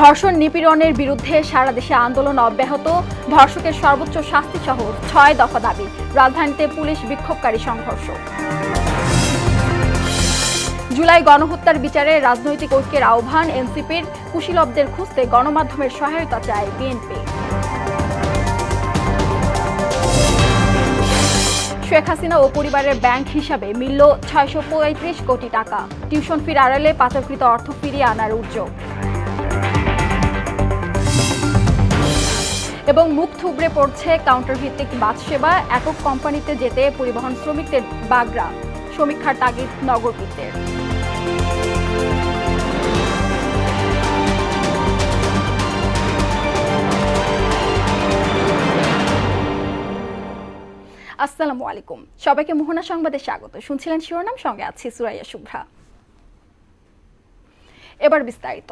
ধর্ষণ নিপীড়নের বিরুদ্ধে সারা দেশে আন্দোলন অব্যাহত। ধর্ষকের সর্বোচ্চ শাস্তি সহ ৬ দফা দাবি। রাজধানীতে পুলিশ বিক্ষোভকারী সংঘর্ষ। জুলাই গণহত্যার বিচারে রাজনৈতিক ঐক্যের আহ্বান। এনসিপির কুশীলবদের খুঁজতে গণমাধ্যমের সহায়তা চায় বিএনপি। শেখ হাসিনা ও পরিবারের ব্যাংক হিসাবে মিলল ৬৩৫ কোটি টাকা। টিউশন ফির আড়ালে পাচারকৃত অর্থ ফিরিয়ে আনার উদ্যোগ। এবং মুখ থুবড়ে পড়ছে কাউন্টার ভিত্তিক বাস সেবা। একক কোম্পানিতে যেতে পরিবহন শ্রমিকদের বাগড়া। সমীক্ষার তাগিদ নগরপিতের। আসসালামু আলাইকুম, সবাইকে মোহনা সংবাদে স্বাগত। শুনছিলেন শিরোনাম, সঙ্গে আছি সুরাইয়া শুভ্রা। এবার বিস্তারিত।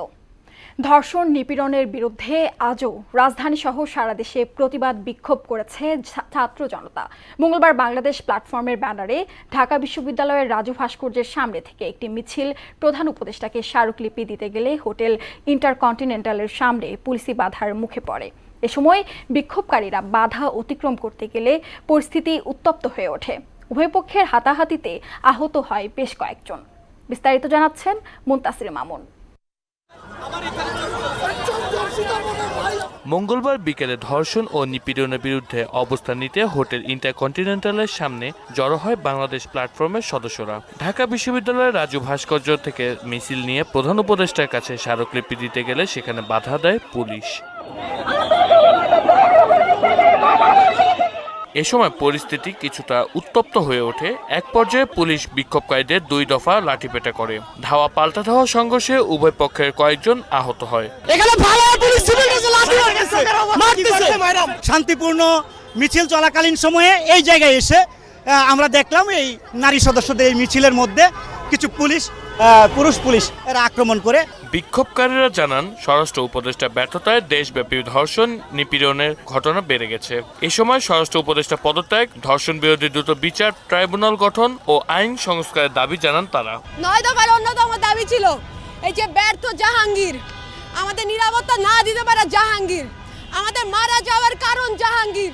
ধর্ষণ নিপীড়নের বিরুদ্ধে আজও রাজধানী সহ সারা দেশে প্রতিবাদ বিক্ষোভ করেছে ছাত্র জনতা। মঙ্গলবার বাংলাদেশ প্ল্যাটফর্মের ব্যানারে ঢাকা বিশ্ববিদ্যালয়ের রাজু ভাস্কর্যের সামনে থেকে একটি মিছিল প্রধান উপদেষ্টাকে স্মারকলিপি দিতে গেলে হোটেল ইন্টারকন্টিনেন্টালের সামনে পুলিশি বাধার মুখে পড়ে। এ সময় বিক্ষোভকারীরা বাধা অতিক্রম করতে গেলে পরিস্থিতি উত্তপ্ত হয়ে ওঠে। উভয় পক্ষের হাতাহাতিতে আহত হয় বেশ কয়েকজন। বিস্তারিত জানাচ্ছেন মুনতাসির মামুন। মঙ্গলবার বিকেলে ধর্ষণ ও নিপীড়নের বিরুদ্ধে অবস্থান নিতে হোটেল ইন্টারকন্টিনেন্টালের সামনে জড়ো হয় বাংলাদেশ প্ল্যাটফর্মের সদস্যরা। ঢাকা বিশ্ববিদ্যালয়ের রাজু ভাস্কর্য থেকে মিছিল নিয়ে প্রধান উপদেষ্টার কাছে স্মারকলিপি দিতে গেলে সেখানে বাধা দেয় পুলিশ। এ সময় পরিস্থিতি কিছুটা উত্তপ্ত হয়ে ওঠে। এক পর্যায়ে পুলিশ বিক্ষোভকারীদের ২ দফা লাঠিপেটা করে। ধাওয়া পাল্টা ধাওয়া সংঘর্ষে উভয় পক্ষের কয়েকজন আহত হয়। শান্তিপূর্ণ মিছিল চলাকালীন সময়ে এই জায়গায় এসে আমরা দেখলাম এই নারী সদস্যদের এই মিছিলের মধ্যে কিছু পুরুষ পুলিশ এরা আক্রমণ করে। বিক্ষোভকারীরা জানান, স্বরাষ্ট্র উপদেষ্টা ব্যর্থতায় দেশব্যাপী ধর্ষণ নিপীড়নের ঘটনা বেড়ে গেছে। এ সময় স্বরাষ্ট্র উপদেষ্টা পদত্যাগ, ধর্ষণ বিরোধী দ্রুত বিচার ট্রাইব্যুনাল গঠন ও আইন সংস্কারের দাবি জানান তারা। ৯ দফার অন্যতম দাবি ছিল এই যে ব্যর্থ জাহাঙ্গীর, আমাদের নিরাপত্তা না দিতে পারা জাহাঙ্গীর, আমাদের মারা যাওয়ার কারণ জাহাঙ্গীর,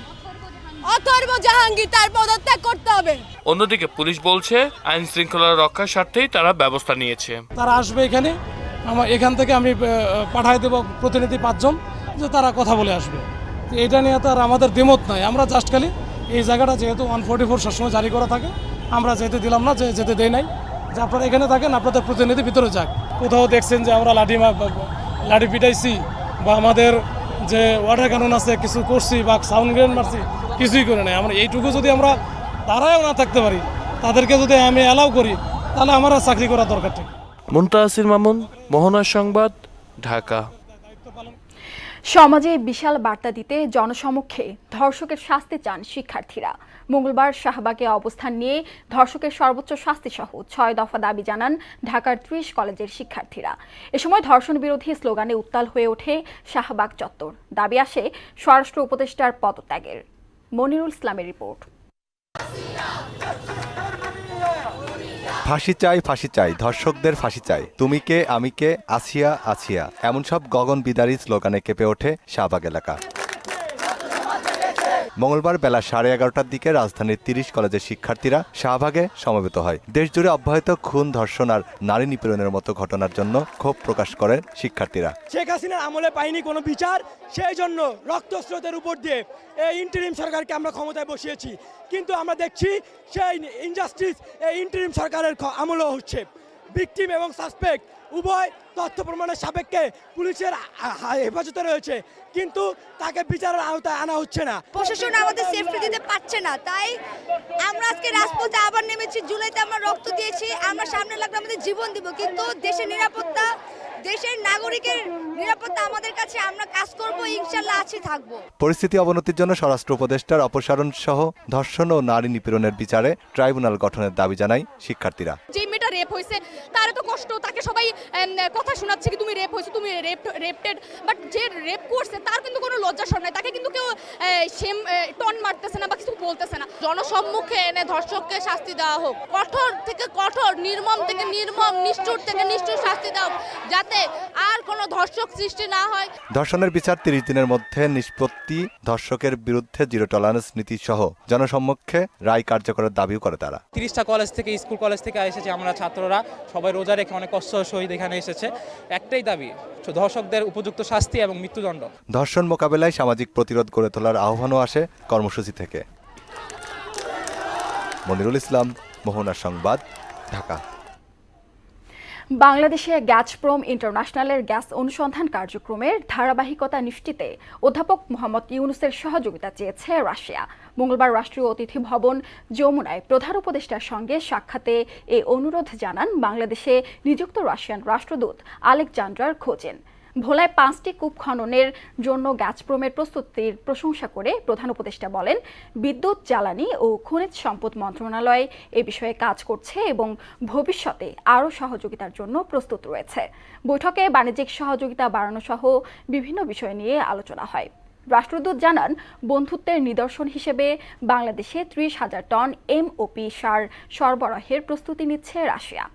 অথর্ব জাহাঙ্গীর, তার পদত্যাগ করতে হবে। অন্যদিকে পুলিশ বলছে আইন শৃঙ্খলা রক্ষার স্বার্থেই তারা ব্যবস্থা নিয়েছে। তারা আসবে এখানে, এখান থেকে আমি পাঠাই দেব প্রতিনিধি ৫ জন, যে তারা কথা বলে আসবে। এটা নিয়ে তো আর আমাদের দ্বিমত নাই। আমরা জাস্ট খালি এই জায়গাটা যেহেতু 144 সবসময় জারি করা থাকে, আমরা যেতে দিলাম না, যেতে দেই নাই, যে আপনারা এখানে থাকেন, আপনাদের প্রতিনিধি ভিতরে যাক। কোথাও দেখছেন যে আমরা লাঠি পিটাইছি বা আমাদের যে ওয়াটার কানুন আছে কিছু করছি বা সাউন্ড গ্রেনেড মারছি, কিছুই করে নাই। আমরা এইটুকু যদি আমরা তারাও না থাকতে পারি, তাদেরকে যদি আমি অ্যালাউ করি, তাহলে আমরা চাকরি করার দরকার ঠিক। মুনতাসির মামুন, মোহনা সংবাদ, ঢাকা। সমাজে বিশাল বার্তা দিতে জনসমক্ষে ধর্ষকের শাস্তি চান শিক্ষার্থীরা। মঙ্গলবার শাহবাগে অবস্থান নিয়ে ধর্ষকের সর্বোচ্চ শাস্তি সহ ৬ দফা দাবি জানান ঢাকার ৩০ কলেজের শিক্ষার্থীরা। এ সময় ধর্ষণ বিরোধী স্লোগানে উত্তাল হয়ে ওঠে শাহবাগ চত্বর। দাবি আসে স্বরাষ্ট্র উপদেষ্টার পদত্যাগের। মনিরুল ইসলামের রিপোর্ট। ফাঁসি চাই, ফাঁসি চাই, ধর্ষকদের ফাঁসি চাই, তুমি কে আমি কে, আসিয়া আসিয়া, এমন সব গগন বিদারী স্লোগানে কেঁপে ওঠে শাহবাগ এলাকা। মঙ্গলবার বেলা 11:30টার দিকে রাজধানীর ৩০ কলেজের শিক্ষার্থীরা শাহবাগে সমবেত হয়। দেশজুড়ে অব্যাহত খুন, ধর্ষণ আর নারী নিপীড়নের মতো ঘটনার জন্য ক্ষোভ প্রকাশ করেন শিক্ষার্থীরা। শেখ হাসিনার আমলে পাইনি কোনো বিচার, সেই জন্য রক্তস্রোতের উপর দিয়ে এই ইন্টারিম সরকারকে আমরা ক্ষমতায় বসিয়েছি। কিন্তু আমরা দেখছি সেই ইনজাস্টিস এই ইন্টারিম সরকারের আমলেও হচ্ছে। ভিকটিম এবং সাসপেক্ট উভয় তথ্য প্রমাণের সাপেক্ষে পুলিশের হেফাজতে রয়েছে, কিন্তু তাকে বিচারের আওতায় আনা হচ্ছে না। প্রশাসন আমাদের সেফটি দিতে পারছে না, তাই আমরা আজকে রাজপথে আবার নেমেছি। জুলাইতে আমরা রক্ত দিয়েছি, আমরা সামনে লাগলে আমাদের জীবন দিব, কিন্তু দেশের নিরাপত্তা, দেশের নাগরিকের নিরাপত্তা আমাদের কাছে, আমরা কাজ করব, ইনশাআল্লাহ আছি থাকবো। পরিস্থিতি অবনতির জন্য স্বরাষ্ট্র উপদেষ্টার অপসারণ সহ ধর্ষণ ও নারী নিপীড়নের বিচারে ট্রাইব্যুনাল গঠনের দাবি জানায় শিক্ষার্থীরা। যে মেয়েটা রেপ হয়েছে তার তো কষ্ট, তাকে সবাই কথা শোনাচ্ছে কি তুমি রেপ হয়েছে, তুমি রেপটেড, বাট যে রেপ করছে তার কিন্তু কোনো লজ্জা শরম নাই, তাকে কিন্তু কেউ টন মারতেছে না বা কিছু বলতেছে না। জনসম্মুখে এনে ধর্ষককে শাস্তি দেওয়া হোক, কঠোর থেকে কঠোর, নির্মম থেকে নির্মম, নিষ্ঠুর থেকে নিষ্ঠুর শাস্তি দেওয়া হোক, যাতে আর কোনো ধর্ষক সৃষ্টি না হয়। ধর্ষণের বিচার 30 দিনের মধ্যে নিষ্পত্তি, ধর্ষকের বিরুদ্ধে জিরো টলারেন্স নীতি সহ জনসম্মুখে রায় কার্যকরের দাবিও করে তারা। 30টা কলেজ থেকে, স্কুল কলেজ থেকে এসেছে আমরা ছাত্ররা, সবাই রোজা রেখে অনেক কষ্ট সহিত এখানে এসেছে। একটাই দাবি, ধর্ষকদের উপযুক্ত শাস্তি এবং মৃত্যুদণ্ড। ধর্ষণ মোকাবেলায় সামাজিক প্রতিরোধ গড়ে তোলার আহ্বানও আসে কর্মসূচি থেকে। মনিরুল ইসলাম, মোহনা সংবাদ, ঢাকা। বাংলাদেশে গ্যাজপ্রম ইন্টারন্যাশনালের গ্যাস অনুসন্ধান কার্যক্রমের ধারাবাহিকতা নিশ্চিতে অধ্যাপক মোহাম্মদ ইউনুসের সহযোগিতা চেয়েছে রাশিয়া। মঙ্গলবার রাষ্ট্রীয় অতিথি ভবন যমুনায় প্রধান উপদেষ্টার সঙ্গে সাক্ষাতে এই অনুরোধ জানান বাংলাদেশে নিযুক্ত রাশিয়ান রাষ্ট্রদূত আলেকজান্ডার খোজেন। ভোলায় 5টি কূপ খননের জন্য গ্যাজপ্রমের প্রস্তুতির প্রশংসা করে প্রধান উপদেষ্টা বলেন, বিদ্যুৎ, জ্বালানি ও খনিজ সম্পদ মন্ত্রণালয় এ বিষয়ে কাজ করছে এবং ভবিষ্যতে আরও সহযোগিতার জন্য প্রস্তুত রয়েছে। বৈঠকে বাণিজ্যিক সহযোগিতা বাড়ানো সহ বিভিন্ন বিষয় নিয়ে আলোচনা হয়। রাষ্ট্রদূত জানান, বন্ধুত্বের নিদর্শন হিসেবে বাংলাদেশে 30,000 টন এমওপি সার সরবরাহের প্রস্তুতি নিচ্ছে রাশিয়া।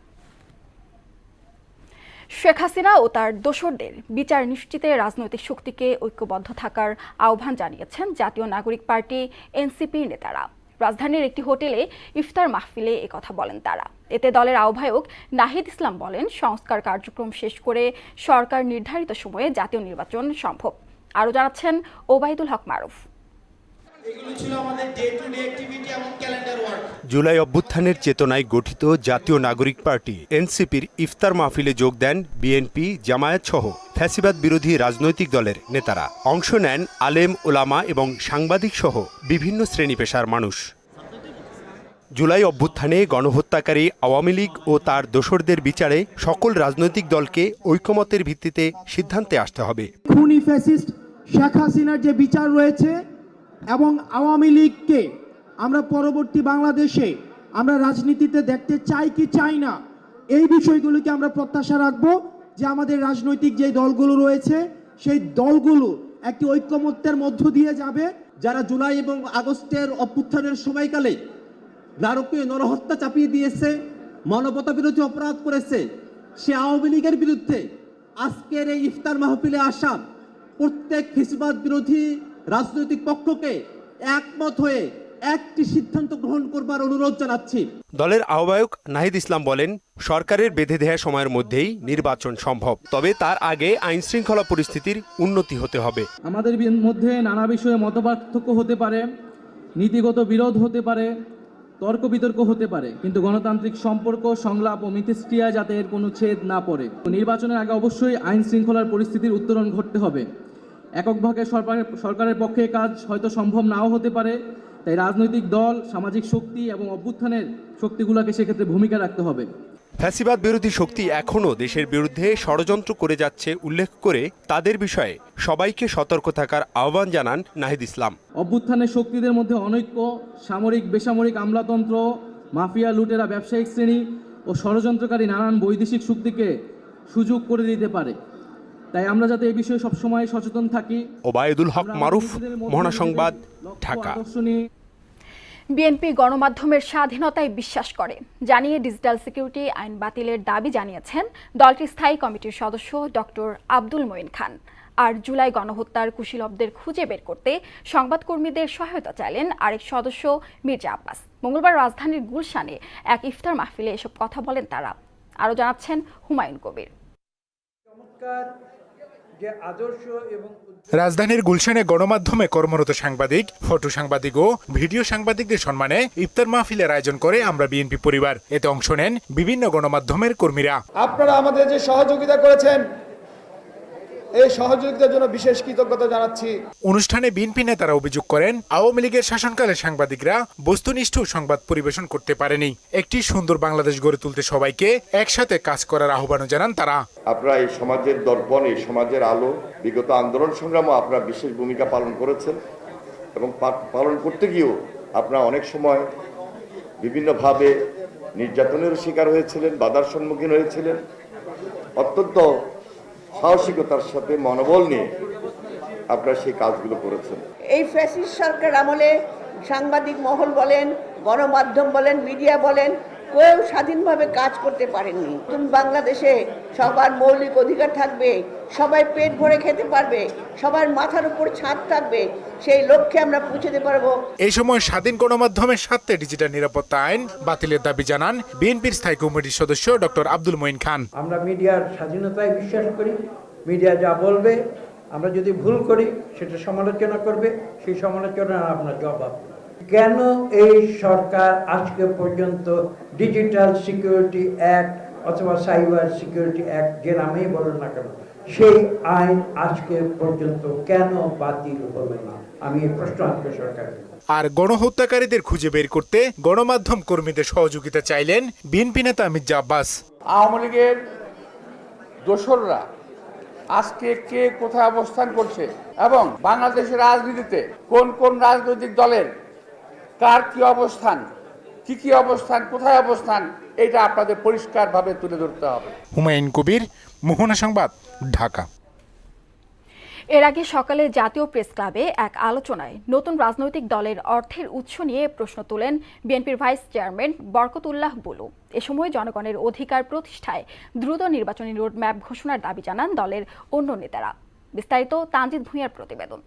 শেখ হাসিনা ও তার দোসরদের বিচার নিশ্চিতে রাজনৈতিক শক্তিকে ঐক্যবদ্ধ থাকার আহ্বান জানিয়েছেন জাতীয় নাগরিক পার্টি এনসিপির নেতারা। রাজধানীর একটি হোটেলে ইফতার মাহফিলে একথা বলেন তারা। এতে দলের আহ্বায়ক নাহিদ ইসলাম বলেন, সংস্কার কার্যক্রম শেষ করে সরকার নির্ধারিত সময়ে জাতীয় নির্বাচন সম্ভব। আরও জানাচ্ছেন ওবায়দুল হক মারুফ। জুলাই অভ্যুত্থানের চেতনায় গঠিত জাতীয় নাগরিক পার্টি এনসিপির ইফতার মাহফিলে যোগ দেন বিএনপি, জামায়াত সহ ফ্যাসিবাদ বিরোধী রাজনৈতিক দলের নেতারা। অংশ নেন আলেম, ওলামা এবং সাংবাদিক সহ বিভিন্ন শ্রেণী পেশার মানুষ। জুলাই অভ্যুত্থানে গণহত্যাকারী আওয়ামী লীগ ও তার দোসরদের বিচারে সকল রাজনৈতিক দলকে ঐকমত্যের ভিত্তিতে সিদ্ধান্তে আসতে হবে। খুনি ফ্যাসিস্ট শেখ হাসিনার যে বিচার রয়েছে এবং আওয়ামী লীগকে আমরা পরবর্তী বাংলাদেশে আমরা রাজনীতিতে দেখতে চাই কি চাই না, এই বিষয়গুলোকে আমরা প্রত্যাশা রাখবো যে আমাদের রাজনৈতিক যে দলগুলো রয়েছে সেই দলগুলো একটি ঐকমত্যের মধ্য দিয়ে যাবে। যারা জুলাই এবং আগস্টের অভ্যুত্থানের সময়কালে নারকীয় নরহত্যা চাপিয়ে দিয়েছে, মানবতা বিরোধী অপরাধ করেছে, সে আওয়ামী লীগের বিরুদ্ধে আজকের এই ইফতার মাহফিলে আসা প্রত্যেক ফ্যাসিবাদ বিরোধী রাজনৈতিক পক্ষকে একমত হয়ে একটি সিদ্ধান্ত গ্রহণ করবার অনুরোধ জানাচ্ছি। দলের আহ্বায়ক নাহিদ ইসলাম বলেন, সরকারের বেঁধে দেয়া সময়ের মধ্যেই নির্বাচন সম্ভব, তবে তার আগে আইন শৃঙ্খলা পরিস্থিতির উন্নতি হতে হবে। আমাদের মধ্যে নানা বিষয়ে মতপার্থক্য হতে পারে, নীতিগত বিরোধ হতে পারে, তর্ক বিতর্ক হতে পারে, কিন্তু গণতান্ত্রিক সম্পর্ক, সংলাপ ও মিথস্ক্রিয়া যাতে এর কোনো ছেদ না পড়ে। নির্বাচনের আগে অবশ্যই আইন শৃঙ্খলার পরিস্থিতির উত্তরণ ঘটতে হবে। এককভাবে সরকারের পক্ষে কাজ হয়তো সম্ভব নাও হতে পারে, তাই রাজনৈতিক দল, সামাজিক শক্তি এবং অভ্যুত্থানের শক্তিগুলোকে সেক্ষেত্রে ভূমিকা রাখতে হবে। ফ্যাসিবাদ বিরোধী শক্তি এখনও দেশের বিরুদ্ধে ষড়যন্ত্র করে যাচ্ছে উল্লেখ করে তাদের বিষয়ে সবাইকে সতর্ক থাকার আহ্বান জানান নাহিদ ইসলাম। অভ্যুত্থানের শক্তিদের মধ্যে অনৈক্য, সামরিক বেসামরিক আমলাতন্ত্র, মাফিয়া, লুটেরা, ব্যবসায়িক শ্রেণী ও ষড়যন্ত্রকারী নানান বৈদেশিক শক্তিকে সুযোগ করে দিতে পারে, তাই আমরা যাতে এই বিষয়ে সবসময় সচেতন থাকি। ওবায়দুল হক মারুফ, মোহনা সংবাদ, ঢাকা। বিএনপি গণমাধ্যমের স্বাধীনতায় বিশ্বাস করে জানিয়ে ডিজিটাল সিকিউরিটি আইন বাতিলের দাবি জানিয়েছেন দলটির স্থায়ী কমিটির সদস্য ডক্টর আব্দুল মঈন খান। আর জুলাই গণহত্যার কুশীলবদের খুঁজে বের করতে সংবাদকর্মীদের সহায়তা চাইলেন আরেক সদস্য মির্জা আব্বাস। মঙ্গলবার রাজধানীর গুলশানে এক ইফতার মাহফিলে এসব কথা বলেন তারা। আরও জানাচ্ছেন হুমায়ুন কবির। রাজধানীর গুলশানে গণমাধ্যমে কর্মরত সাংবাদিক, ফটো সাংবাদিক ও ভিডিও সাংবাদিকদের সম্মানে ইফতার মাহফিলের আয়োজন করে আমরা বিএনপি পরিবার। এতে অংশ নেন বিভিন্ন গণমাধ্যমের কর্মীরা। আপনারা আমাদের যে সহযোগিতা করেছেন, এই সহযোগিতার জন্য বিশেষ কৃতজ্ঞতা জানাচ্ছি। অনুষ্ঠানে বিএনপি নেতারা অভিযোগ করেন, আওয়ামী লীগের শাসনকালে সাংবাদিকরা বস্তুনিষ্ঠ সংবাদ পরিবেশন করতে পারেনি। একটি সুন্দর বাংলাদেশ গড়ে তুলতে সবাইকে একসাথে কাজ করার আহ্বানও জানান তারা। আপনারা এই সমাজের দর্পণ, এই সমাজের আলো, বিগত আন্দোলন সংগ্রামও আপনারা বিশেষ ভূমিকা পালন করেছেন এবং পালন করতে গিয়েও আপনারা অনেক সময় বিভিন্নভাবে নির্যাতনেরও শিকার হয়েছিলেন, বাধার সম্মুখীন হয়েছিলেন। অত্যন্ত সাহসিকতার সাথে মনোবল নিয়ে আপনারা সেই কাজগুলো করেছেন। এই ফ্যাসিস্ট সরকার আমলে সাংবাদিক মহল বলেন, গণমাধ্যম বলেন, মিডিয়া বলেন, কেউ স্বাধীনভাবে কাজ করতে পারেননি। নতুন বাংলাদেশে সবার মৌলিক অধিকার থাকবে, সবাই পেট ভরে খেতে পারবে, সবার মাথার উপর ছাদ থাকবে, সেই লক্ষ্যে আমরা পৌঁছতে পারবো। এই সময় স্বাধীন গণমাধ্যমের স্বার্থে ডিজিটাল নিরাপত্তা আইন বাতিলের দাবি জানান বিএনপির স্থায়ী কমিটির সদস্য ডক্টর আব্দুল মঈন খান। আমরা মিডিয়ার স্বাধীনতায় বিশ্বাস করি। মিডিয়া যা বলবে, আমরা যদি ভুল করি সেটা সমালোচনা করবে, সেই সমালোচনার আপনার জবাব। কেন এই সরকার আজকে পর্যন্ত ডিজিটাল সিকিউরিটি অ্যাক্ট অথবা সাইবার সিকিউরিটি অ্যাক্ট যে নামেই বলুন না কেন, সেই আইন আজকে পর্যন্ত কেন বাতিল হলো না? আমি এই প্রশ্ন আজকে সরকারকে। আর গণহত্যাকারীদের খুঁজে বের করতে গণমাধ্যম কর্মীদের সহযোগিতা চাইলেন বিএনপি নেতা মির্জা আব্বাস। আওয়ামী লীগের দোসররা আজকে কে কোথায় অবস্থান করছে এবং বাংলাদেশের রাজনীতিতে কোন কোন রাজনৈতিক দলের কার কি অবস্থান, কি অবস্থান, কোথায় অবস্থান, এটা আপনাদের পরিষ্কারভাবে তুলে ধরতে হবে। হুমায়ুন কবির, মোহনা সংবাদ, ঢাকা। এর আগে সকালে জাতীয় প্রেস ক্লাবে এক আলোচনায় নতুন রাজনৈতিক দলের অর্থের উৎস নিয়ে প্রশ্ন তোলেন বিএনপির ভাইস চেয়ারম্যান বরকতুল্লাহ বুলু। এ সময় জনগণের অধিকার প্রতিষ্ঠায় দ্রুত নির্বাচনী রোডম্যাপ ঘোষণার দাবি জানান দলের অন্য নেতারা। বিস্তারিত তানজিদ ভূঁইয়ার প্রতিবেদন।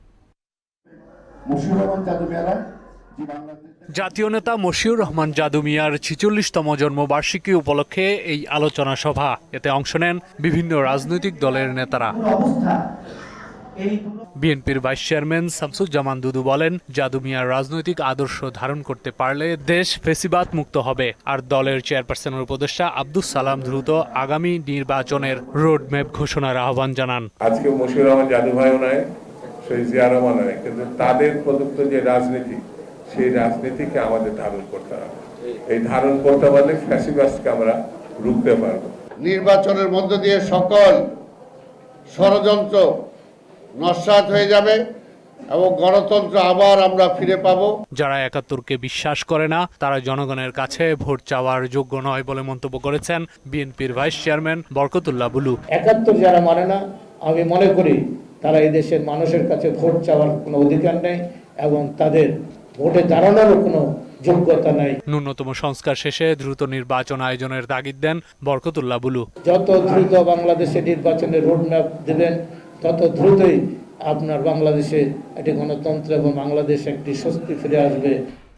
জাতীয় নেতা মশিউর রহমান জাদু মিয়ার ৪৬তম জন্মবার্ষিকী উপলক্ষে এই আলোচনা সভা। এতে অংশ নেন বিভিন্ন রাজনৈতিক দলের নেতারা। বিএনপির ভাইস চেয়ারম্যান শামসুজ্জামান দুদু বলেন, জাদু মিয়ার রাজনৈতিক আদর্শ ধারণ করতে পারলে দেশ ফেসিবাদ মুক্ত হবে। আর দলের চেয়ারপারসনের উপদেষ্টা আব্দুস সালাম দ্রুত আগামী নির্বাচনের রোডম্যাপ ঘোষণার আহ্বান জানান। আজকে মশিউর রহমান জাদু ভাইও নয়, শহীদ জিয়া রহমান নয়, কিন্তু তাদের প্রদত্ত যে রাজনীতি, সেই রাজনীতিকে আমাদের ধারণ করতে হবে। এই ধারণ করতে পারলে ফ্যাসিবাদকে আমরা রুখতে পারবো। নির্বাচনের মধ্য দিয়ে সকল ষড়যন্ত্র নস্যাৎ হয়ে যাবে এবং গণতন্ত্র আবার আমরা ফিরে পাবো। যারা ৭১কে বিশ্বাস করে না, তারা জনগণের কাছে ভোট চাওয়ার যোগ্য নয় বলে মন্তব্য করেছেন বিএনপির ভাইস চেয়ারম্যান বরকতুল্লাহ বুলু। ৭১ যারা মানে না, আমি মনে করি তারা এই দেশের মানুষের কাছে ভোট চাওয়ার কোনো অধিকার নেই এবং তাদের ভোটে দাঁড়ানোরও কোনো যোগ্যতা নাই। ন্যূনতম সংস্কার শেষে দ্রুত নির্বাচন আয়োজনের তাগিদ দেন বরকতুল্লাহ বুলু। যত দ্রুত বাংলাদেশে নির্বাচনের রোডম্যাপ দেবেন, তত দ্রুতই আপনার বাংলাদেশে একটি গণতন্ত্র এবং বাংলাদেশ একটি স্বস্তি ফিরে আসবে।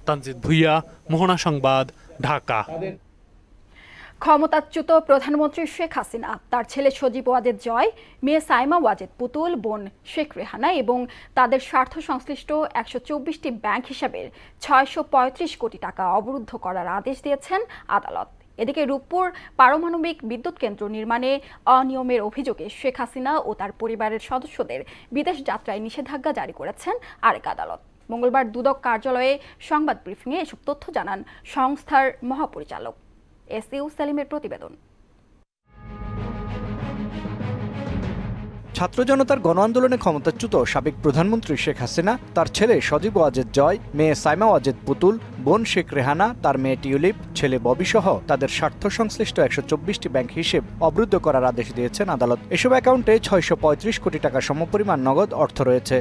তানজিদ ভূঁইয়া, মোহনা সংবাদ, ঢাকা। ক্ষমতাচ্যুত প্রধানমন্ত্রী শেখ হাসিনা, তার ছেলে সজীব ওয়াজেদ জয়, মেয়ে সাইমা ওয়াজেদ পুতুল, বোন শেখ রেহানা এবং তাদের স্বার্থ সংশ্লিষ্ট ১২৪টি ব্যাংক হিসাবের ৬৩৫ কোটি টাকা অবরুদ্ধ করার আদেশ দিয়েছেন আদালত। এদিকে রূপপুর পারমাণবিক বিদ্যুৎ কেন্দ্র নির্মাণে অনিয়মের অভিযোগে শেখ হাসিনা ও তার পরিবারের সদস্যদের বিদেশ যাত্রায় নিষেধাজ্ঞা জারি করেছেন আরেক আদালত। মঙ্গলবার দুদক কার্যালয়ে সংবাদ ব্রিফিংয়ে এসব তথ্য জানান সংস্থার মহাপরিচালক এসইউ সেলিমের প্রতিবেদন। ছাত্র জনতার গণ আন্দোলনে ক্ষমতাচ্যুত সাবেক প্রধানমন্ত্রী শেখ হাসিনা, তার ছেলে সজীব ওয়াজেদ জয়, মেয়ে সাইমা ওয়াজেদ পুতুল, বোন শেখ রেহানা, তার মেয়ে টিউলিপ, ছেলে ববি সহ তাদের স্বার্থ সংশ্লিষ্ট ১২৪টি ব্যাংক হিসেব অবরুদ্ধ করার আদেশ দিয়েছেন আদালত। এসব অ্যাকাউন্টে ৬৩৫ কোটি টাকা সমপরিমাণ নগদ অর্থ রয়েছে।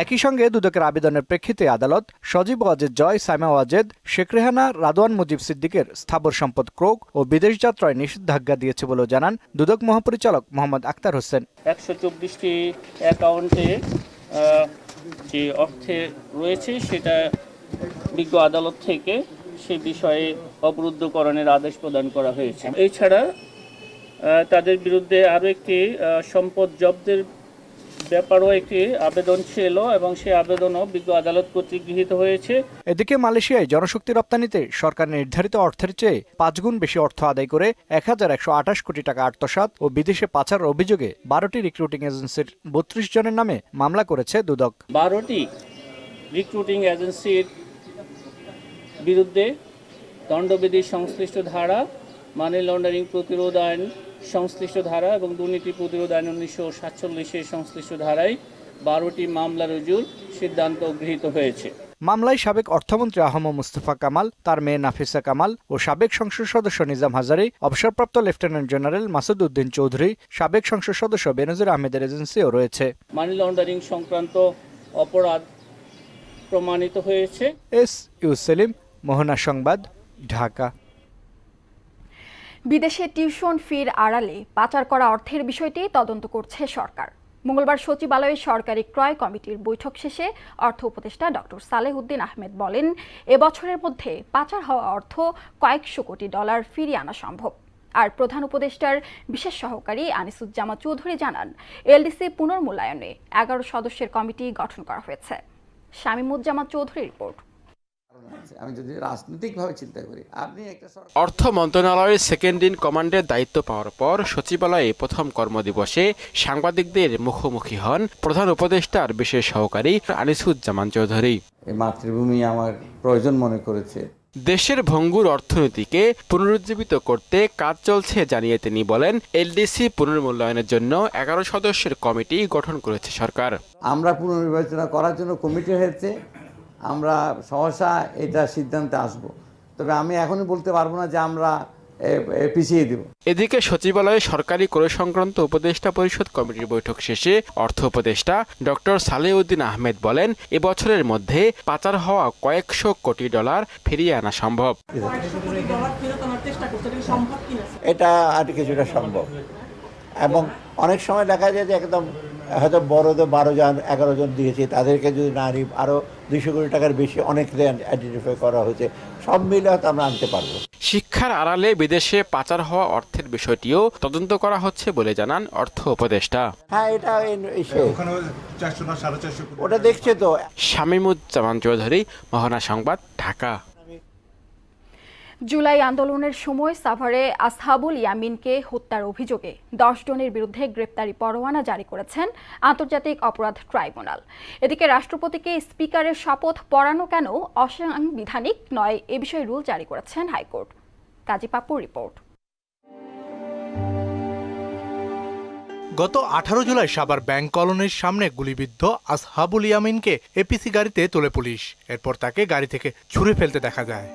একই সঙ্গে দুদকের আবেদনের প্রেক্ষিতে আদালত সজীব ওয়াজেদ জয়, সাইমা ওয়াজেদ, শেখ রেহানা, রাদওয়ান মুজিব সিদ্দিকের স্থাবর সম্পদ ক্রোক ও বিদেশ যাত্রায় নিষেধাজ্ঞা দিয়েছে বলে জানান দুদক মহাপরিচালক মোহাম্মদ আক্তার হোসেন। ১২৪টি অ্যাকাউন্টে যে অর্থে রয়েছে সেটা বিজ্ঞ আদালত থেকে সে বিষয়ে অবরুদ্ধকরণের আদেশ প্রদান করা হয়েছে। এছাড়া তাদের বিরুদ্ধে আরও একটি সম্পদ জব্দের ব্যাপারও একটি আবেদন ছিল এবং সেই আবেদনও বিজ্ঞ আদালত কর্তৃক গৃহীত হয়েছে। এদিকে মালয়েশিয়ায় জনশক্তি রপ্তানিতে সরকার নির্ধারিত অর্থের চেয়ে ৫ গুণ বেশি অর্থ আদায় করে ১১২৮ কোটি টাকা আত্মসাৎ ও বিদেশে পাচার অভিযোগে ১২টি রিক্রুটিং এজেন্সির ৩২ জনের নামে মামলা করেছে দুদক। ১২টি রিক্রুটিং এজেন্সির বিরুদ্ধে দণ্ডবিধি সংশ্লিষ্ট ধারা, মানি লন্ডারিং প্রতিরোধ আইন সংশ্লিষ্ট ধারা এবং দুর্নীতি প্রতিরোধ আইন ১৯৪৭ সংশ্লিষ্ট ধারায় ১২টি মামলা রুজুর সিদ্ধান্ত গৃহীত হয়েছে। মামলায় সাবেক অর্থমন্ত্রী আহমদ মুস্তফা কামাল, তার মেয়ে নাফিসা কামাল ও সাবেক সংসদ সদস্য নিজাম হাজারী, অবসরপ্রাপ্ত লেফটেন্যান্ট জেনারেল মাসুদ উদ্দিন চৌধুরী, সাবেক সংসদ সদস্য বেনজির আহমেদের এজেন্সিও রয়েছে। মানি লন্ডারিং সংক্রান্ত অপরাধ প্রমাণিত হয়েছে। ইউ সেলিম, মোহনা সংবাদ, ঢাকা। বিদেশে টিউশন ফির আড়ালে পাচার করা অর্থের বিষয়টি তদন্ত করছে সরকার। মঙ্গলবার সচিবালয়ে সরকারি ক্রয় কমিটির বৈঠক শেষে অর্থ উপদেষ্টা ডক্টর সালেহ উদ্দিন আহমেদ বলেন, এবছরের মধ্যে পাচার হওয়া অর্থ কয়েকশো কোটি ডলার ফিরিয়ে আনা সম্ভব। আর প্রধান উপদেষ্টার বিশেষ সহকারী আনিসুজ্জামান চৌধুরী জানান, এলডিসি পুনর্মূল্যায়নে 11 সদস্যের কমিটি গঠন করা হয়েছে। শামীমুজ্জামান চৌধুরীর রিপোর্ট। আমি যদি রাজনৈতিকভাবে চিন্তা করি, অর্থ মন্ত্রণালয়ের সেকেন্ড ইন কমান্ডের দায়িত্ব পাওয়ার পর সচিবালয়ে প্রথম কর্মদিবসে সাংবাদিকদের মুখোমুখি হন প্রধান উপদেষ্টার বিশেষ সহকারী আনিসুজ্জামান চৌধুরী। এই মাতৃভূমি আমার প্রয়োজন মনে করেছে। দেশের ভঙ্গুর অর্থনীতিকে পুনরুজ্জীবিত করতে কাজ চলছে জানিয়ে তিনি বলেন, এলডিসি পুনর্মূল্যায়নের জন্য 11 সদস্যের কমিটি গঠন করেছে সরকার। আমরা পুনর্বিবেচনা করার জন্য কমিটি হয়েছে, আমরা সহসা এটা সিদ্ধান্তে আসব। তবে আমি এখনই বলতে পারবো না যে আমরা পিছিয়ে দেব। এদিকে সচিবালয়ে সরকারি ক্রয় সংক্রান্ত উপদেষ্টা পরিষদ কমিটির বৈঠক শেষে অর্থ উপদেষ্টা ডক্টর সালেহ উদ্দিন আহমেদ বলেন, এবছরের মধ্যে পাচার হওয়া কয়েকশো কোটি ডলার ফিরিয়ে আনা সম্ভব। এটা আর কিছুটা সম্ভব, এবং অনেক সময় দেখা যায় যে একদম হয়তো বড়দের 12 জন 11 জন দিয়েছি, তাদেরকে যদি না নিই আরও 200 কোটি টাকার বেশি অনেক আইডেন্টিফাই করা হয়েছে, সব মিলে হয়তো আমরা আনতে পারবো। শিক্ষার আড়ালে বিদেশে পাচার হওয়া অর্থের বিষয়টিও তদন্ত করা হচ্ছে বলে জানান অর্থ উপদেষ্টা। হ্যাঁ, এটা ওটা দেখছে তো। শামীমুজ্জামান চৌধুরী, মোহনা সংবাদ, ঢাকা। জুলাই আন্দোলনের সময় সাভারে আসহাবুল ইয়ামিনকে হত্যার অভিযোগে 10 জনের বিরুদ্ধে গ্রেপ্তারি পরোয়ানা জারি করেছেন আন্তর্জাতিক অপরাধ ট্রাইব্যুনাল। এদিকে রাষ্ট্রপতিকে স্পিকারের শপথ পড়ানো কেন অসাংবিধানিক নয়, এ বিষয়ে রুল জারি করেছেন হাইকোর্ট। কাজী পাপ্পুর রিপোর্ট। গত 18 জুলাই সাভার ব্যাংক কলোনির সামনে গুলিবিদ্ধ আসহাবুল ইয়ামিনকে এপিসি গাড়িতে তোলে পুলিশ। এরপর তাকে গাড়ি থেকে ছুঁড়ে ফেলতে দেখা যায়।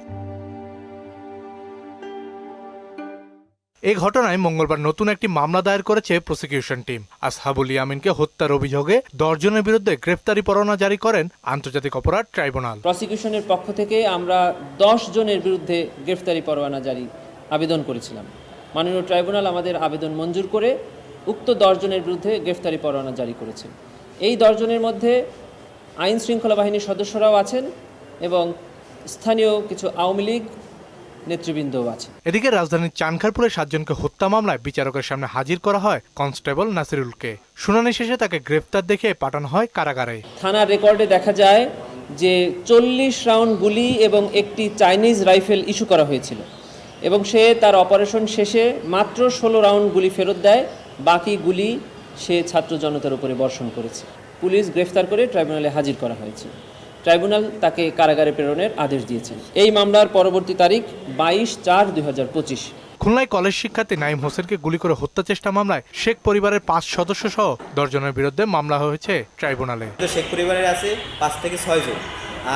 এই ঘটনায় মঙ্গলবার নতুন একটি মামলা দায়ের করেছে প্রসিকিউশন টিম। আসহাবুল ইয়ামিনকে হত্যার অভিযোগে 10 জনের বিরুদ্ধে গ্রেফতারি পরোয়ানা জারি করেন আন্তর্জাতিক অপরাধ ট্রাইব্যুনাল। প্রসিকিউশনের পক্ষ থেকে আমরা 10 জনের বিরুদ্ধে গ্রেফতারি পরোয়ানা জারি আবেদন করেছিলাম। মাননীয় ট্রাইব্যুনাল আমাদের আবেদন মঞ্জুর করে উক্ত 10 জনের বিরুদ্ধে গ্রেফতারি পরোয়ানা জারি করেছেন। এই 10 জনের মধ্যে আইন শৃঙ্খলা বাহিনীর সদস্যরাও আছেন এবং স্থানীয় কিছু আওয়ামী লীগ নেতৃবৃন্দও আছে। এদিকে রাজধানীর চানখারপুরে 7 জনকে হত্যা মামলায় বিচারকের সামনে হাজির করা হয় কনস্টেবল নাসিরুলকে। শুনানি শেষে তাকে গ্রেফতার দেখে পাঠানো হয় কারাগারে। থানার রেকর্ডে দেখা যায় যে 40 রাউন্ড গুলি এবং একটি চাইনিজ রাইফেল ইস্যু করা হয়েছিল এবং সে তার অপারেশন শেষে মাত্র 16 রাউন্ড গুলি ফেরত দেয়, বাকি গুলি সে ছাত্র জনতার উপরে বর্ষণ করেছে। পুলিশ গ্রেফতার করে ট্রাইব্যুনালে হাজির করা হয়েছে। ট্রাইব্যুনাল তাকে কারাগারে প্রেরণের আদেশ দিয়েছেন। এই মামলার পরবর্তী তারিখ 22/4/2025। খুলনায় কলেজ শিক্ষার্থী নাইম হোসেনকে গুলি করে হত্যা চেষ্টা মামলায় শেখ পরিবারের 5 সদস্য সহ 10 জনের বিরুদ্ধে মামলা হয়েছে ট্রাইব্যুনালে। শেখ পরিবারের আছে 5 থেকে 6 জন,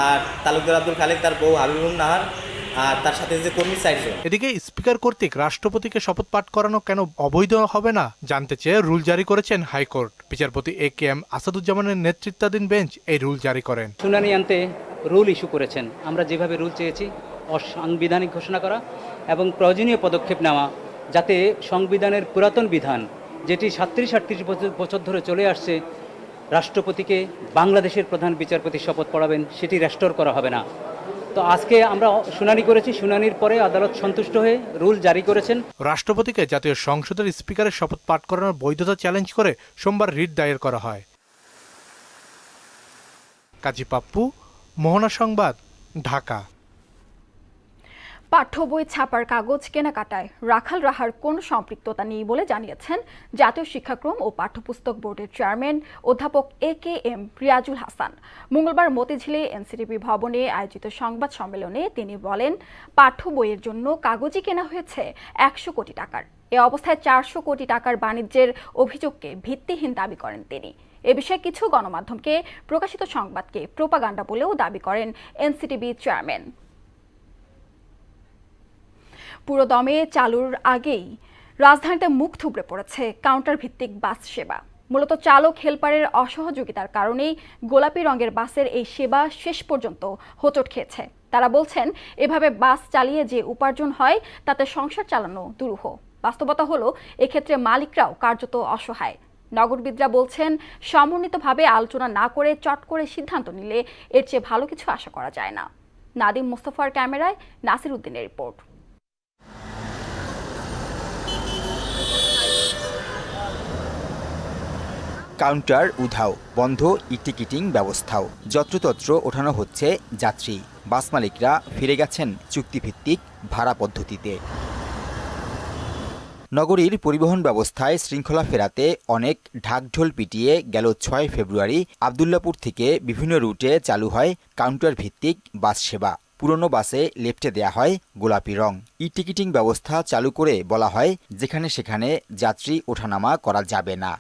আর তালুকদার আব্দুল খালেক, তার বউ হাবিবুল নাহার, আর তার সাথে যে কর্মী 4 জন। এদিকে স্পিকার কর্তৃক রাষ্ট্রপতিকে শপথ পাঠ করানো কেন অবৈধ হবে না জানতে চেয়ে রুল জারি করেছেন হাইকোর্ট। বিচারপতি AKM আসাদুজ্জামানের নেতৃত্বাধীন বেঞ্চ এই রুল জারি করেন। শুনানি আনতে রুল ইস্যু করেছেন। আমরা যেভাবে রুল চেয়েছি, অসাংবিধানিক ঘোষণা করা এবং প্রয়োজনীয় পদক্ষেপ নেওয়া যাতে সংবিধানের পুরাতন বিধান, যেটি 37-38 বছর ধরে চলে আসছে, রাষ্ট্রপতিকে বাংলাদেশের প্রধান বিচারপতি শপথ পড়াবেন, সেটি রেস্টোর করা হবে না। তো আজকে আমরা শুনানি করেছি, শুনানির পরে আদালত সন্তুষ্ট হয়ে রুল জারি করেছেন। রাষ্ট্রপতিকে জাতীয় সংসদের স্পিকারের শপথ পাঠ করানোর বৈধতা চ্যালেঞ্জ করে সোমবার রিট দায়ের করা হয়। কাজী পাপ্পু, মোহনা সংবাদ, ঢাকা। পাঠ্য বই ছাপার কাগজ কেনাকাটায় রাখাল রাহার কোনো সম্পৃক্ততা নেই বলে জানিয়েছেন জাতীয় শিক্ষাক্রম ও পাঠ্যপুস্তক বোর্ডের চেয়ারম্যান অধ্যাপক AKM রিয়াজুল হাসান। মঙ্গলবার মতিঝিলে এনসিটিভি ভবনে আয়োজিত সংবাদ সম্মেলনে তিনি বলেন, পাঠ্য বইয়ের জন্য কাগজই কেনা হয়েছে 100 কোটি টাকার। এ অবস্থায় 400 কোটি টাকার বাণিজ্যের অভিযোগকে ভিত্তিহীন দাবি করেন তিনি। এ বিষয়ে কিছু গণমাধ্যমকে প্রকাশিত সংবাদকে প্রোপাগান্ডা বলেও দাবি করেন এনসিটিবি চেয়ারম্যান। পুরোদমে চালুর আগেই রাজধানীতে মুখ থুবড়ে পড়েছে কাউন্টার ভিত্তিক বাস সেবা। মূলত চালক হেলপারের অসহযোগিতার কারণেই গোলাপি রঙের বাসের এই সেবা শেষ পর্যন্ত হোঁচট খেয়েছে। তারা বলছেন, এভাবে বাস চালিয়ে যে উপার্জন হয় তাতে সংসার চালানো দুরূহ। বাস্তবতা হলো এক্ষেত্রে মালিকরাও কার্যত অসহায়। নগরবিদরা বলছেন, সমন্বিতভাবে আলোচনা না করে চট করে সিদ্ধান্ত নিলে এর চেয়ে ভালো কিছু আশা করা যায় না। নাদিম মোস্তফার ক্যামেরায় নাসির উদ্দিনের রিপোর্ট। কাউন্টার উধাও, বন্ধ টিকিটিং ব্যবস্থাও, যত্রতত্র ওঠানো হচ্ছে যাত্রী। বাস মালিকরা ফিরে গেছেন চুক্তিভিত্তিক ভাড়া পদ্ধতিতে। নগরীর পরিবহন ব্যবস্থায় শৃঙ্খলা ফেরাতে অনেক ঢাকঢোল পিটিয়ে গেল 6 ফেব্রুয়ারি আবদুল্লাপুর থেকে বিভিন্ন রুটে চালু হয় কাউন্টার ভিত্তিক বাস সেবা। পুরনো বাসে লেফটে দেয়া হয় গোলাপি রং। টিকিটিং ব্যবস্থা চালু করে বলা হয়, যেখানে সেখানে যাত্রী ওঠানামা করা যাবে না।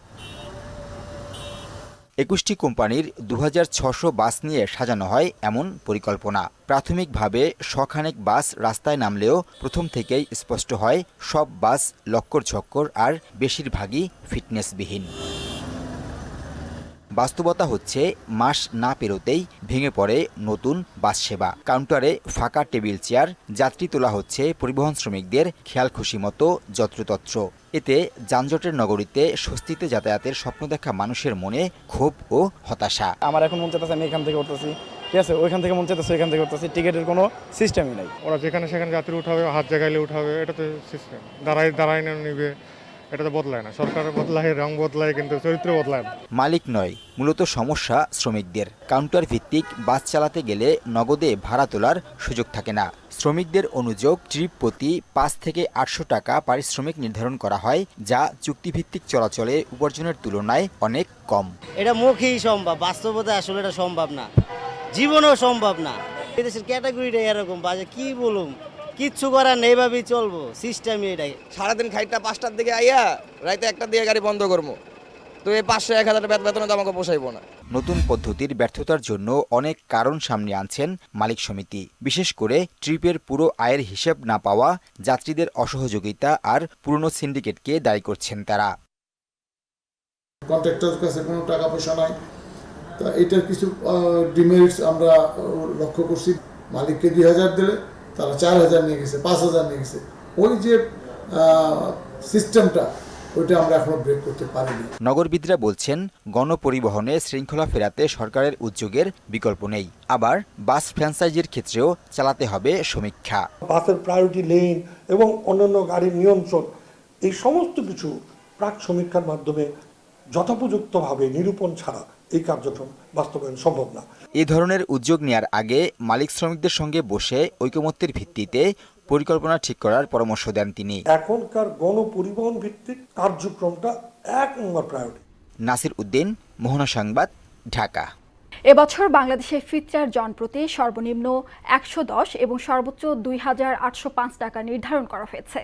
21টি কোম্পানির 2600 বাস নিয়ে সাজানো হয় এমন পরিকল্পনা। প্রাথমিকভাবে শখানেক বাস রাস্তায় নামলেও প্রথম থেকেই স্পষ্ট হয় সব বাস লক্কর-ঝক্কর আর বেশিরভাগই ফিটনেসবিহীন। বাস্তবতা হচ্ছে, মাস না পেরোতেই ভেঙে পড়ে নতুন বাস সেবা। কাউন্টারে ফাঁকা টেবিল চেয়ার, যাত্রী তোলা হচ্ছে পরিবহন শ্রমিকদের খেয়ালখুশি মতো যত্রতত্র। এতে যানজটের নগরীতে স্বস্তিতে যাতায়াতের স্বপ্ন দেখা মানুষের মনে ক্ষোভ ও হতাশা। আমার এখন মন চাইতেছে আমি এখান থেকে উঠতেছি, ঠিক আছে, ওইখান থেকে মন চাইতেছে ওইখান থেকে উঠতেছি, টিকিটের কোনো সিস্টেমই নাই। ওরা যেখানে সেখানে যাত্রী উঠাবে, হাত জায়গাইলে উঠাবে, এটা তো সিস্টেম। দাঁড়াই নিবে, এটা তো বদলায় না। সরকার বদলায়, রং বদলায়, কিন্তু চরিত্র বদলায় না। মালিক নয়, মূলত সমস্যা শ্রমিকদের। কাউন্টার ভিত্তিক বাস চালাতে গেলে নগদে ভাড়া তোলার সুযোগ থাকে না। শ্রমিকদের অনুযোগ, ট্রিপ প্রতি 5 থেকে 800 টাকা পারিশ্রমিক নির্ধারণ করা হয়, যা চুক্তিভিত্তিক চলাচলে উপার্জনের তুলনায় অনেক কম। এটা মুখেই সম্ভব, বাস্তবতা আসলে এটা সম্ভব না, জীবনেও সম্ভব না। এদেশের ক্যাটাগরিটা এরকম বাজে, কি বলুম, কিচ্ছু করার নেই, ভাবেই চলবো, সিস্টেমই এটাই। সারাদিন খাইটা 5টার দিকে আইয়া রাইতে 1টার দিকে গাড়ি বন্ধ করবো, তো এই 500-1000 বেতনে তো আমাকে পোষাইবো না। নতুন পদ্ধতির ব্যর্থতার জন্য অনেক কারণ সামনে আনছেন মালিক সমিতি। বিশেষ করে ট্রিপের পুরো আয়ের হিসেব না পাওয়া, যাত্রীদের অসহযোগিতা আর পুরনো সিন্ডিকেটকে দায়ী করছেন তারা। কন্ট্রাক্টরের কাছে কোনো টাকা পয়সা নাই, তা এটার কিছু ডিমেরিটস আমরা লক্ষ্য করছি। মালিককে 2000 দিলে তারা 4000 নিয়ে গেছে, 5000 নিয়ে গেছে। ওই যে সিস্টেমটা, ওইটা আমরা এখনো ব্রেক করতে পারিনি। নগরবিদরা বলছেন, গণপরিবহনে শৃঙ্খলা ফেরাতে সরকারের উদ্যোগের বিকল্প নেই। আবার বাস ফ্র্যাঞ্চাইজির ক্ষেত্রেও চালাতে হবে সমীক্ষা। বাসের প্রায়োরিটি লেন এবং অন্যান্য গাড়ির নিয়ন্ত্রণ, এই সমস্ত কিছু প্রাক সমীক্ষার মাধ্যমে যথোপযুক্তভাবে নিরূপণ ছাড়া এই কার্যক্রম বাস্তবায়ন সম্ভব না। এই ধরনের উদ্যোগ নেওয়ার আগে মালিক শ্রমিকদের সঙ্গে বসে ঐকমত্যের ভিত্তিতে পরিকল্পনা ঠিক করার পরামর্শ দেন তিনি। এখনকার গণপরিবহন ভিত্তিক কার্যক্রমটা 1 নম্বর প্রায়োরিটি। নাসির উদ্দিন, মোহনা সংবাদ, ঢাকা। এবছর বাংলাদেশে ফিতরার জনপ্রতি সর্বনিম্ন 110 এবং সর্বোচ্চ 2805 টাকা নির্ধারণ করা হয়েছে।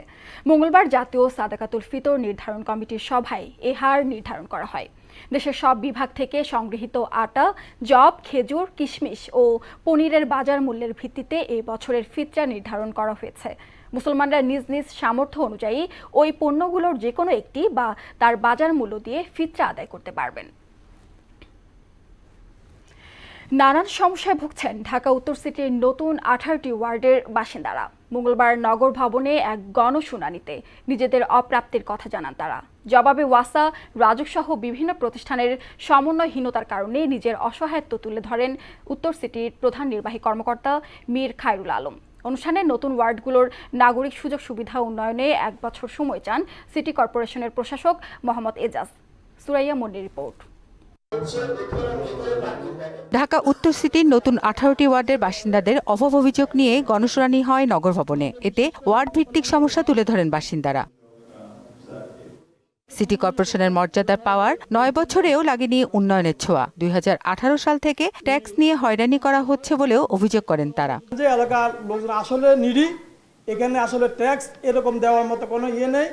মঙ্গলবার জাতীয় সাদাকাতুল ফিতর নির্ধারণ কমিটির সভায় এ হার নির্ধারণ করা হয়। দেশের সব বিভাগ থেকে সংগৃহীত আটা, যব, খেজুর, কিশমিশ ও পনিরের বাজার মূল্যের ভিত্তিতে এই বছরের ফিতরা নির্ধারণ করা হয়েছে। মুসলমানরা নিজ নিজ সামর্থ্য অনুযায়ী ওই পণ্যগুলোর যে কোনো একটি বা তার বাজার মূল্য দিয়ে ফিতরা আদায় করতে পারবেন। নানান সমস্যায় ভুগছেন ঢাকা উত্তর সিটির নতুন 18টি ওয়ার্ডের বাসিন্দারা। মঙ্গলবার নগর ভবনে এক গণশুনানিতে নিজেদের অপ্রাপ্তির কথা জানান তারা। জবাবে ওয়াসা, রাজুকসহ বিভিন্ন প্রতিষ্ঠানের সমন্বয়হীনতার কারণে নিজের অসহায়ত্ব তুলে ধরেন উত্তর সিটির প্রধান নির্বাহী কর্মকর্তা মীর খায়রুল আলম। অনুষ্ঠানে নতুন ওয়ার্ডগুলোর নাগরিক সুযোগ সুবিধা উন্নয়নে 1 বছর সময় চান সিটি কর্পোরেশনের প্রশাসক মোহাম্মদ এজাজ। সুরাইয়া মন্ডির রিপোর্ট। ঢাকা উত্তর সিটির নতুন 18টি ওয়ার্ডের বাসিন্দাদের অভাব অভিযোগ নিয়ে গণশুনানি হয় নগর ভবনে। এতে ওয়ার্ড ভিত্তিক সমস্যা তুলে ধরেন বাসিন্দারা। সিটি কর্পোরেশনের মর্যাদার পাওয়ার 9 বছরেও লাগেনি উন্নয়নের ছোঁয়া। 2018 সাল থেকে ট্যাক্স নিয়ে হয়রানি করা হচ্ছে বলেও অভিযোগ করেন তারা। যে এলাকার লোকজন আসলে নিডি, এখানে আসলে ট্যাক্স এরকম দেওয়ার মতো কোনো ইয়ে নেই।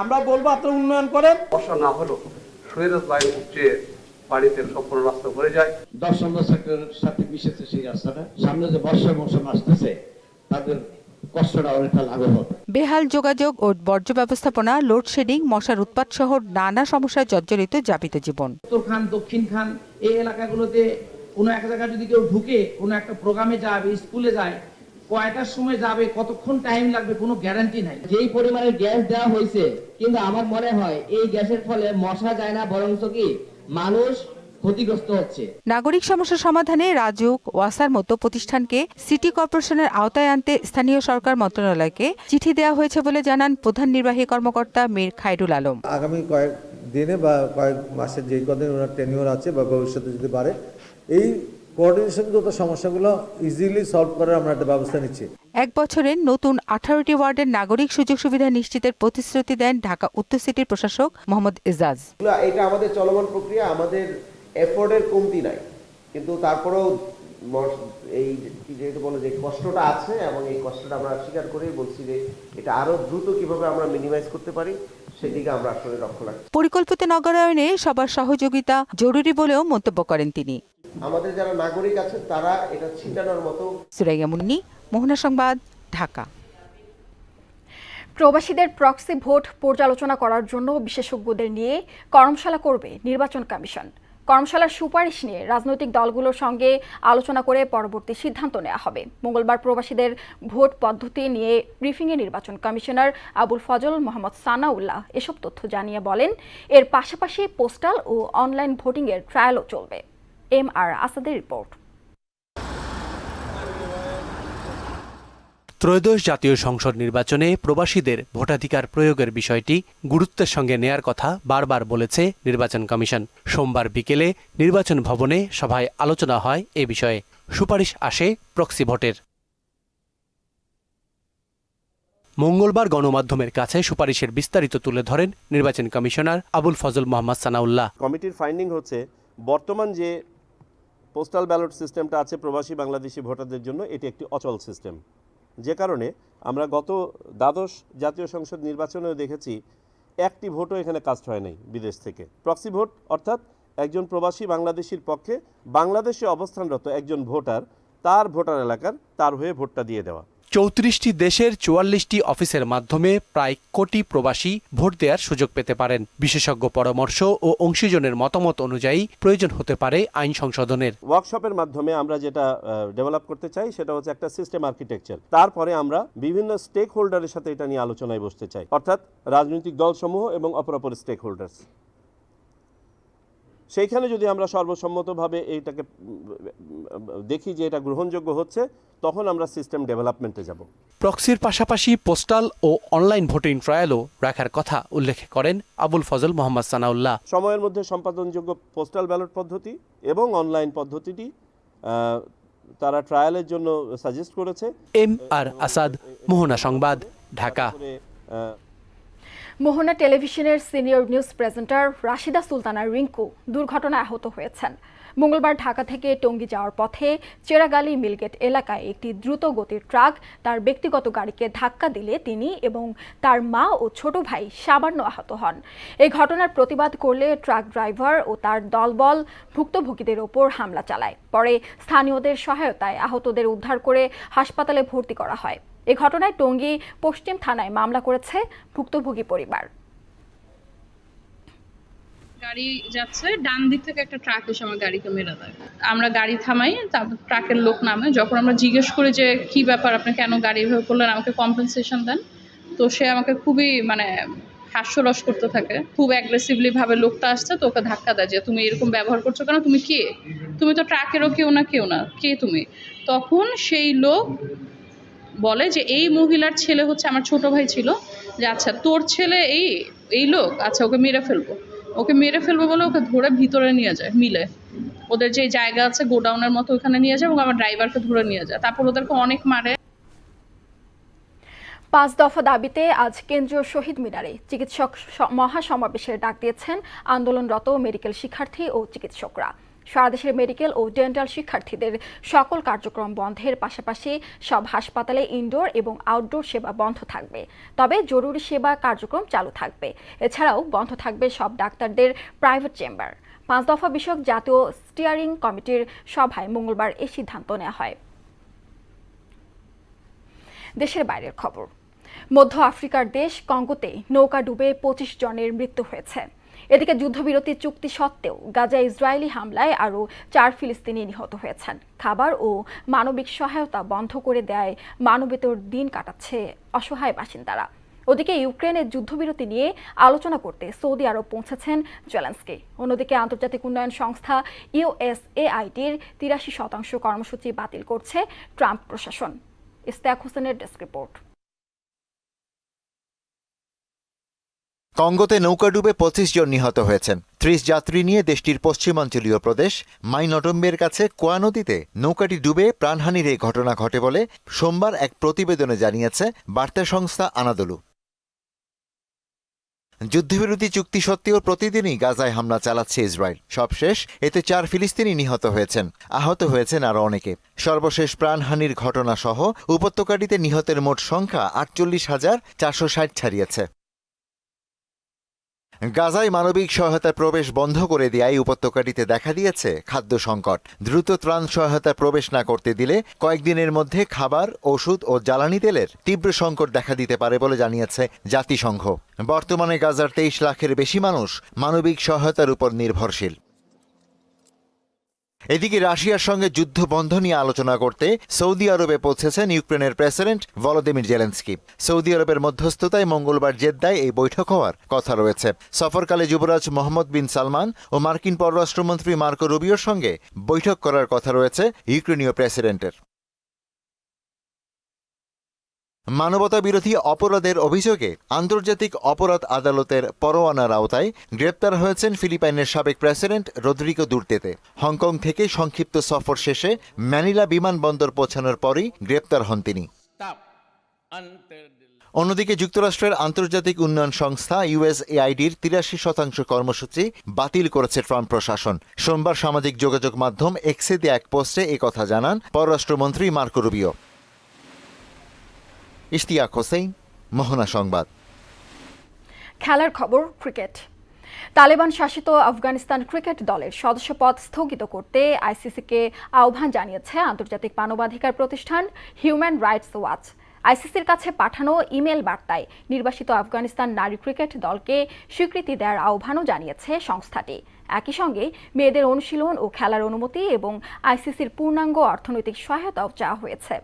আমরা বলবো আপনারা উন্নয়ন করেন। বর্ষা না হলো শহীদ লাইন উঠছে বাড়িতে সম্পূর্ণ রাস্তা ভরে যায়। 10 নম্বর সেক্টরের সাথে মিশেছে সেই রাস্তাটা। সামনে যে বর্ষার মৌসুম আসতেছে তাদের কষ্টটা অনেকটা লাঘব হবে। বেহাল যোগাযোগ ও বর্জ্য ব্যবস্থাপনা, লোডশেডিং, মশার উৎপাত সহ নানা সমস্যায় জর্জরিত যাপিত জীবন। উত্তর খান, দক্ষিণ খান এই এলাকাগুলোতে কোনো এক জায়গায় যদি কেউ ঢুকে কোনো একটা প্রোগ্রামে যাবে, স্কুলে যায়, কয়টার সময় যাবে, কতক্ষণ টাইম লাগবে কোনো গ্যারান্টি নাই। যেই পরিমাণে গ্যাস দেওয়া হয়েছে, কিন্তু আমার মনে হয় এই গ্যাসের ফলে মশা যায় না, বরঞ্চ কি মানুষ ক্ষতিগ্রস্ত হচ্ছে। নাগরিক সমস্যা সমাধানে রাজউক, ওয়াসার মতো প্রতিষ্ঠানকে সিটি কর্পোরেশনের আওতায় আনতে স্থানীয় সরকার মন্ত্রণালয়কে চিঠি দেওয়া হয়েছে বলে জানান প্রধান নির্বাহী কর্মকর্তা মীর খায়রুল আলম। আগামী কয়েক দিনে বা কয়েক মাসের যে কদিন ওনার টেনিওর আছে বা ভবিষ্যতে যদি বাড়ে, এই কোঅর্ডিনেশনগত সমস্যাগুলো ইজিলি সলভ করার আমরা একটা ব্যবস্থা নিচ্ছি। 1 বছরের নতুন 18টি ওয়ার্ডের নাগরিক সুযোগ সুবিধা নিশ্চিতের প্রতিশ্রুতি দেন ঢাকা উত্তর সিটির প্রশাসক মোহাম্মদ এজাজ। এটা আমাদের চলমান প্রক্রিয়া, আমাদের এফোর্টের কমতি নাই, কিন্তু তারপরেও এই যেটা বলে যে কষ্টটা আছে এবং এই কষ্টটা আমরা স্বীকার করেই বলছি যে এটা আরো দ্রুত কিভাবে আমরা মিনিমাইজ করতে পারি সেদিকে আমরা আসলে লক্ষ্য রাখছি। পরিকল্পিত নগরায়নে সবার সহযোগিতা জরুরি বলেও মন্তব্য করেন তিনি। আমাদের যারা নাগরিক আছেন তারা এটা ছিটানোর মতো। সুরাইয়া মুন্নি, মোহনা সংবাদ, ঢাকা। প্রবাসীদের প্রক্সি ভোট পর্যালোচনা করার জন্য বিশেষজ্ঞদের নিয়ে কর্মশালা করবে নির্বাচন কমিশন। কর্মশালার সুপারিশ নিয়ে রাজনৈতিক দলগুলোর সঙ্গে আলোচনা করে পরবর্তী সিদ্ধান্ত নেওয়া হবে। মঙ্গলবার প্রবাসীদের ভোট পদ্ধতি নিয়ে ব্রিফিংয়ে নির্বাচন কমিশনার আবুল ফজল মোহাম্মদ সানাউল্লাহ এসব তথ্য জানিয়ে বলেন, এর পাশাপাশি পোস্টাল ও অনলাইন ভোটিংয়ের ট্রায়ালও চলবে। MR আসাদের রিপোর্ট। ত্রয়োদশ জাতীয় সংসদ নির্বাচনে প্রবাসীদের ভোটাধিকার প্রয়োগের বিষয়টি গুরুত্বের সঙ্গে নেয়ার কথা বারবার বলেছে নির্বাচন কমিশন। সোমবার বিকেলে নির্বাচন ভবনে সভায় আলোচনা হয় এ বিষয়ে। সুপারিশ আসে প্রক্সি ভোটের। মঙ্গলবার গণমাধ্যমের কাছে সুপারিশের বিস্তারিত তুলে ধরেন নির্বাচন কমিশনার আবুল ফজল মোহাম্মদ সানাউল্লাহ। কমিটির ফাইন্ডিং হচ্ছে, বর্তমান যে পোস্টাল ব্যালট সিস্টেমটা আছে প্রবাসী বাংলাদেশি ভোটারদের জন্য, এটি একটি অচল সিস্টেম, যে কারণে আমরা গত দ্বাদশ জাতীয় সংসদ নির্বাচনেও দেখেছি একটি ভোটও এখানে কাস্ট হয় নাই বিদেশ থেকে। প্রক্সি ভোট অর্থাৎ একজন প্রবাসী বাংলাদেশির পক্ষে বাংলাদেশে অবস্থানরত একজন ভোটার তার ভোটার এলাকার তার হয়ে ভোটটা দিয়ে দেওয়া। 34টি দেশের 44টি অফিসের মাধ্যমে প্রায় কোটি প্রবাসী ভোট দেওয়ার সুযোগ পেতে পারেন। বিশেষজ্ঞ পরামর্শ ও অংশীজনের মতামত অনুযায়ী প্রয়োজন হতে পারে আইন সংশোধনের। ওয়ার্কশপের মাধ্যমে আমরা যেটা ডেভেলপ করতে চাই সেটা হচ্ছে একটা সিস্টেম আর্কিটেকচার। তারপরে আমরা বিভিন্ন স্টেক হোল্ডারের সাথে এটা নিয়ে আলোচনায় বসতে চাই, অর্থাৎ রাজনৈতিক দলসমূহ এবং অপরাপর স্টেক হোল্ডার্স। সেইখানে যদি আমরা সর্বসম্মতভাবে এইটাকে দেখি যে এটা গ্রহণযোগ্য হচ্ছে, তখন আমরা সিস্টেম ডেভেলপমেন্টে যাব। প্রক্সির পাশাপাশি পোস্টাল ও অনলাইন ভোটিং ট্রায়ালও রাখার কথা উল্লেখ করেন আবুল ফজল মোহাম্মদ সানাউল্লাহ। সময়ের মধ্যে সম্পাদনযোগ্য পোস্টাল ব্যালট পদ্ধতি এবং অনলাইন পদ্ধতিটি তারা ট্রায়ালের জন্য সাজেস্ট করেছে। MR আসাদ, মোহনা সংবাদ, ঢাকা। মোহনা টেলিভিশনের senior news presenter Rashida Sultana Rinku দুর্ঘটনায় আহত হয়েছেন। মঙ্গলবার ঢাকা থেকে টঙ্গী যাওয়ার পথে চেরাগালি মিলগেট এলাকায় একটি দ্রুত গতির ট্রাক তার ব্যক্তিগত গাড়িকে ধাক্কা দিলে তিনি এবং তার মা ও ছোট ভাই সামান্য আহত হন। এই ঘটনার প্রতিবাদ করলে ট্রাক ড্রাইভার ও তার দলবল ভুক্তভোগীদের ওপর হামলা চালায়। পরে স্থানীয়দের সহায়তায় আহতদের উদ্ধার করে হাসপাতালে ভর্তি করা হয়। এ ঘটনায় টঙ্গী পশ্চিম থানায় মামলা করেছে ভুক্তভোগী পরিবার। গাড়ি যাচ্ছে, ডান দিক থেকে একটা ট্রাক এসে আমার গাড়িকে মেরে দেয়। আমরা গাড়ি থামাই, তারপর ট্রাকের লোক নামে। যখন আমরা জিজ্ঞেস করি যে কি ব্যাপার, আপনি কেন গাড়ি এভাবে করলেন, আমাকে কম্পেনসেশন দেন, তো সে আমাকে খুবই হাস্যরস করতে থাকে। খুব অ্যাগ্রেসিভলি ভাবে লোকটা আসছে, তো ওকে ধাক্কা দেয় যে তুমি এরকম ব্যবহার করছো কেন, তুমি কে, তুমি তো ট্রাকেরও কেউ না কে তুমি। তখন সেই লোক বলে যে এই মহিলার ছেলে হচ্ছে আমার ছোট ভাই ছিল, যে আচ্ছা তোর ছেলে এই লোক, আচ্ছা ওকে মেরে ফেলবো বলে ওকে ধরে ভিতরে নিয়ে যায়। মিলে ওদের যে জায়গা আছে গোডাউনের মতো, ওখানে নিয়ে যায় এবং আমার ড্রাইভারকে ধরে নিয়ে যায়। তারপর ওদেরকে অনেক মারে। 5 দফা দাবিতে আজ কেন্দ্রীয় শহীদ মিনারে চিকিৎসক মহাসমাবেশের ডাক দিয়েছেন আন্দোলনরত মেডিকেল শিক্ষার্থী ও চিকিৎসকরা। সারা দেশের মেডিকেল ও ডেন্টাল শিক্ষার্থীদের সকল কার্যক্রম বন্ধের পাশাপাশি সব হাসপাতালে ইনডোর এবং আউটডোর সেবা বন্ধ থাকবে, তবে জরুরি সেবা কার্যক্রম চালু থাকবে। এছাড়াও বন্ধ থাকবে সব ডাক্তারদের প্রাইভেট চেম্বার। 5 দফা বিষয়ক জাতীয় স্টিয়ারিং কমিটির সভায় মঙ্গলবার এই সিদ্ধান্ত নেওয়া হয়। দেশের বাইরের খবর। মধ্য আফ্রিকার দেশ কঙ্গোতে নৌকা ডুবে 25 জনের মৃত্যু হয়েছে। এদিকে যুদ্ধবিরতি চুক্তি সত্ত্বেও গাজায় ইসরায়েলি হামলায় আরও 4 ফিলিস্তিনি নিহত হয়েছেন। খাবার ও মানবিক সহায়তা বন্ধ করে দেয় মানবেতর দিন কাটাচ্ছে অসহায় বাসিন্দারা। ওদিকে ইউক্রেনের যুদ্ধবিরতি নিয়ে আলোচনা করতে সৌদি আরব পৌঁছেছেন জেলেনস্কি। অন্যদিকে আন্তর্জাতিক উন্নয়ন সংস্থা USAIDর 83% কর্মসূচি বাতিল করছে ট্রাম্প প্রশাসন। ইস্তেক হোসেনের ডেস্ক রিপোর্ট। কঙ্গোতে নৌকা ডুবে 25 জন নিহত হয়েছেন। 30 যাত্রী নিয়ে দেশটির পশ্চিমাঞ্চলীয় প্রদেশ মাইনটম্বের কাছে কোয়া নদীতে নৌকাটি ডুবে প্রাণহানির এই ঘটনা ঘটে বলে সোমবার এক প্রতিবেদনে জানিয়েছে বার্তা সংস্থা আনাদোলু। যুদ্ধবিরতি চুক্তি সত্ত্বেও প্রতিদিনই গাজায় হামলা চালাচ্ছে ইসরায়েল। সবশেষ এতে 4 ফিলিস্তিনি নিহত হয়েছেন, আহত হয়েছেন আরও অনেকে। সর্বশেষ প্রাণহানির ঘটনা সহ উপত্যকাটিতে নিহতের মোট সংখ্যা 48,460 ছাড়িয়েছে। গাজায় মানবিক সহায়তার প্রবেশ বন্ধ করে দেওয়ায় উপত্যকাটিতে দেখা দিয়েছে খাদ্য সংকট। দ্রুত ত্রাণ সহায়তা প্রবেশ না করতে দিলে কয়েকদিনের মধ্যে খাবার, ওষুধ ও জ্বালানি তেলের তীব্র সংকট দেখা দিতে পারে বলে জানিয়েছে জাতিসংঘ। বর্তমানে গাজার 23 লাখের বেশি মানুষ মানবিক সহায়তার উপর নির্ভরশীল। এদিকে রাশিয়ার সঙ্গে যুদ্ধ বন্ধ নিয়ে আলোচনা করতে সৌদি আরবে পৌঁছেছেন ইউক্রেনের প্রেসিডেন্ট ভলোদিমির জেলেনস্কি। সৌদি আরবের মধ্যস্থতায় মঙ্গলবার জেদ্দায় এই বৈঠক হওয়ার কথা রয়েছে। সফরকালে যুবরাজ মোহাম্মদ বিন সালমান ও মার্কিন পররাষ্ট্রমন্ত্রী মার্কো রুবিওর সঙ্গে বৈঠক করার কথা রয়েছে ইউক্রেনীয় প্রেসিডেন্টের। মানবতা বিরোধী অপরাধের অভিযোগে আন্তর্জাতিক অপরাধ আদালতের পরোয়ানার আওতায় গ্রেপ্তার হয়েছেন ফিলিপাইনের সাবেক প্রেসিডেন্ট রদ্রিগো দুর্তেতে। হংকং থেকে সংক্ষিপ্ত সফর শেষে ম্যানিলা বিমানবন্দর পৌঁছানোর পরই গ্রেপ্তার হন তিনি। অন্যদিকে যুক্তরাষ্ট্রের আন্তর্জাতিক উন্নয়ন সংস্থা USAIDর 83% কর্মসূচি বাতিল করেছে ট্রাম্প প্রশাসন। সোমবার সামাজিক যোগাযোগ মাধ্যম এক্সে দেয়া এক পোস্টে একথা জানান পররাষ্ট্রমন্ত্রী মার্কো রুবিও। ইশতিয়াক হোসেন, মোহনা সংবাদ। খেলার খবর। ক্রিকেট। তালেবান শাসিত আফগানিস্তান ক্রিকেট দলের সদস্যপদ স্থগিত করতে আইসিসিকে আহ্বান জানিয়েছে আন্তর্জাতিক মানবাধিকার প্রতিষ্ঠান হিউম্যান রাইটস ওয়াচ। আইসিসির কাছে পাঠানো ইমেল বার্তায় নির্বাসিত আফগানিস্তান নারী ক্রিকেট দলকে স্বীকৃতি দেওয়ার আহ্বানও জানিয়েছে সংস্থাটি। একই সঙ্গে মেয়েদের অনুশীলন ও খেলার অনুমতি এবং আইসিসির পূর্ণাঙ্গ অর্থনৈতিক সহায়তাও চাওয়া হয়েছে।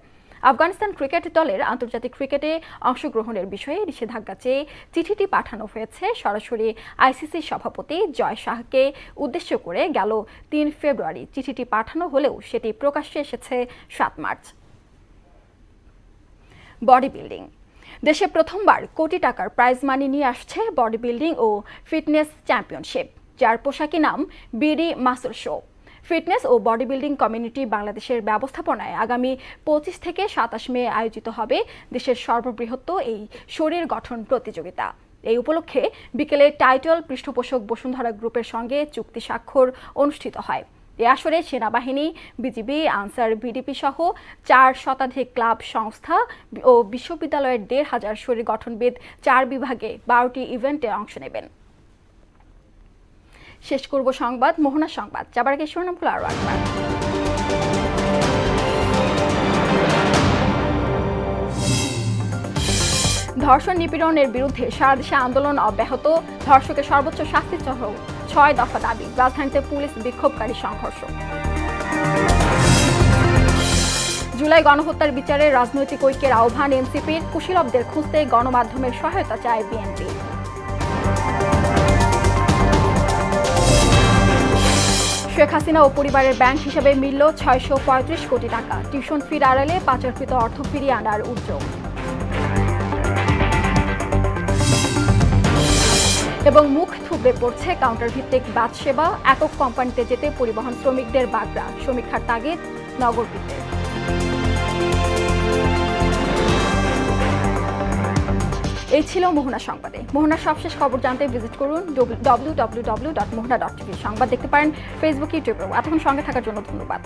আফগানিস্তান ক্রিকেট দলের আন্তর্জাতিক ক্রিকেটে অংশগ্রহণের বিষয়ে নিষেধাজ্ঞা চেয়ে চিঠিটি পাঠানো হয়েছে সরাসরি আইসিসির সভাপতি জয় শাহকে উদ্দেশ্য করে গেল 3 ফেব্রুয়ারি চিঠিটি পাঠানো হলেও সেটি প্রকাশ্যে এসেছে 7 মার্চ। Body building. দেশে প্রথমবার কোটি টাকার প্রাইজ মানি নিয়ে আসছে বডি বিল্ডিং ও ফিটনেস চ্যাম্পিয়নশিপ, যার পোশাকি নাম বিডি মাসল শো। ফিটনেস ও বডি বিল্ডিং কমিউনিটি বাংলাদেশের ব্যবস্থাপনায় আগামী 25 থেকে 27 মে আয়োজিত হবে দেশের সর্ববৃহৎ এই শরীর গঠন প্রতিযোগিতা। এই উপলক্ষে বিকেলে টাইটল পৃষ্ঠপোষক বসুন্ধরা গ্রুপের সঙ্গে চুক্তি স্বাক্ষর অনুষ্ঠিত হয়। এ আসরে সেনাবাহিনী, বিজিবি, আনসার, ভিডিপি সহ 4 শতাধিক ক্লাব, সংস্থা ও বিশ্ববিদ্যালয়ের 1,500 শরীর গঠনবিদ 4 বিভাগে 12টি ইভেন্টে অংশ নেবেন। শেষ করব সংবাদ মোহনা সংবাদ। যাবার আগে শিরোনামগুলো আরও একবার। ধর্ষণ নিপীড়নের বিরুদ্ধে সারা দেশে আন্দোলন অব্যাহত। ধর্ষকের সর্বোচ্চ শাস্তি সহ 6 দফা দাবি। রাজধানীতে পুলিশ বিক্ষোভকারী সংঘর্ষ। জুলাই গণহত্যার বিচারে রাজনৈতিক ঐক্যের আহ্বান এনসিপির। কুশীলবদের খুঁজতে গণমাধ্যমের সহায়তা চায় বিএনপি। শেখ হাসিনা ও পরিবারের ব্যাংক হিসেবে মিলল 635 কোটি টাকা। টিউশন ফির আড়ালে পাচারকৃত অর্থ ফিরিয়ে আনার উদ্যোগ। এবং মুখ থুবড়ে পড়ছে কাউন্টার ভিত্তিক বাস সেবা। একক কোম্পানিতে যেতে পরিবহন শ্রমিকদের বাগড়া। সমীক্ষার তাগিদ নগরপিতে। এই ছিল মোহনা সংবাদে। মোহনার সবশেষ খবর জানতে ভিজিট করুন www.mohna.tv। সংবাদ দেখতে পারেন ফেসবুক, ইউটিউবেও। এতক্ষণ সঙ্গে থাকার জন্য ধন্যবাদ।